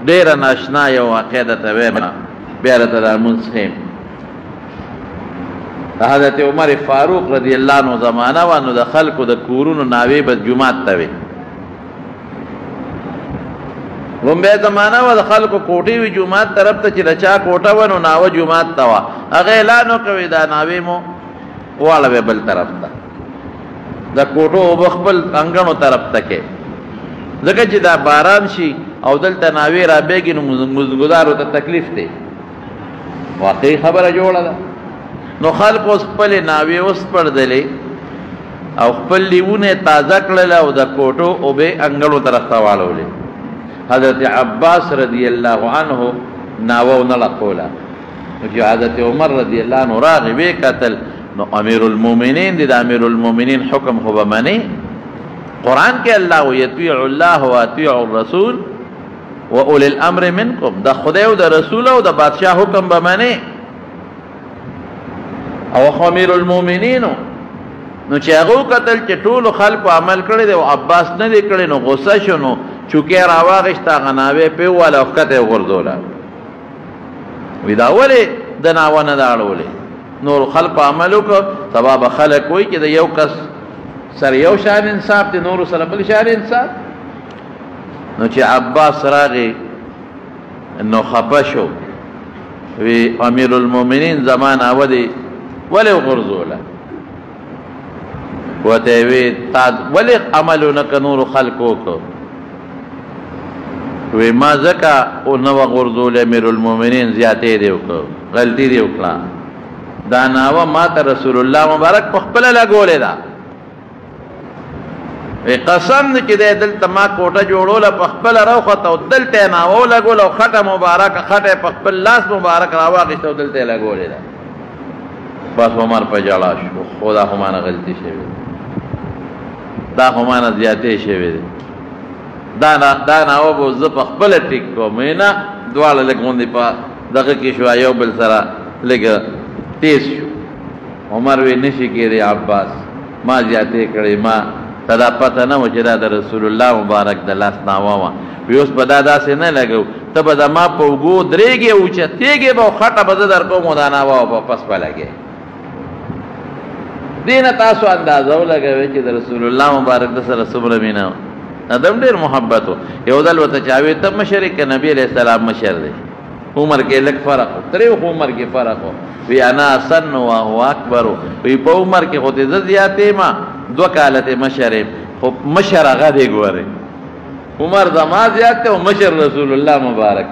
ډېره ناشنا یو واقع درته وایم بیا درته دا لمونځ ښیم. حضرت عمر فاروق رضی الله عنه زمانه وه، نو د خلکو د کورونو ناوې به جومات ته وې. لومبۍ زمانه وه، د خلکو کوټې وي جومات طرف ته، چې د چا کوټه وه نو ناوه جومات ته وه. هغه اعلان وکوي دا ناوې مو واړوې بل طرف ته، د کوټو اوبه خپل انګڼو طرف ته کې، ځکه چې دا باران شي او دلته ناوې رابېږي نو مزدګزارو ته تکلیف دی. واقعي خبره جوړه ده. نو خلق اوس خپلې ناوې وسپړدلې او خپل لیوونه تازه کړل او د کوټو اوبې انګړو طرف ته واړولې. حضرت عباس رضی الله عنه ناوه ونه لقوله، نو چې حضرت عمر رضی الله عنه راغی ویې کتل، نو امیر المؤمنین دی، د امیر المؤمنین حکم خو به منې. قرآن کې الله وی اطیعوا الله و اطیعوا الرسول و اولی الامر منکم، د خدای او د رسول او د بادشاہ حکم به منې. او امیر المؤمنینو نو چې هغه وکتل چې ټولو خلکو عمل کړی دی او عباس نه دی کړی، نو غصه شو، نو چوکۍ راواغېسته، هغه ناوې پې وواله او ښکته یې وغورځوله. وی دا ولې د ناوه نه ده اړولې؟ نور خلکو عمل وکړ. سبا به خلک وایي چې د یو کس سره یو شان انصاف دی، نورو سره بل شان انصاف. نو چې عباس راغی نو خفه شو، وی امیر المؤمنین زما ناوه دی ولې وغورځوله؟ ورته یې وی تا ولې عمل ونه کړه نورو خلکو وکړو؟ وی ما ځکه ونه وغورځولې امیر المؤمنین زیاتې دې وکړو، غلطي دې وکړه. دا ناوه ما ته رسول الله مبارک په خپله لګولې ده. وی قسم دی چې دی دلته ما کوټه جوړوله په خپله راوخته او دلته یې ناوه ولګوله او خټه مبارکه خټه یې په خپل لاس مبارک راواخېسته او دلته یې لګولې ده. بس عمر په ژړا شو، خو دا خو مانه غلطي شوې ده، دا خو مانه زیاتې شوې ده، دا ناوه به زه په خپله ټیک کوم. نه دواړه لږ غوندې په دغه کې شو، یو بل سره لږ تیز شو. عمر وی نشي کېدی عباس، ما زیاتې کړې، ما ته دا پته نه وه چې دا د رسول الله مبارک د لاس ناوه وه. وی اوس به دا داسې نه لګو، ته به زما په اوږو درېږې او اوچتېږې به او خټه به زه در کوم او دا ناوه به پس به لګې. دې نه تاسو اندازه ولګوئ چې د رسول الله مبارک د سره څومره مینه وه. ادم ډېر محبت و. یو ځل ورته چا وی ته مشر یې که نبي علیه السلام مشر دی؟ عمر کې لږ فرق و، ترې خو عمر کې فرق و. وی انا اسن و هو اکبر، وی په عمر کې خو دې زه زیات یم، 2 کاله ته مشر یم، خو مشر هغه دی ګورې. عمر زما زیات دی او مشر رسول الله مبارک.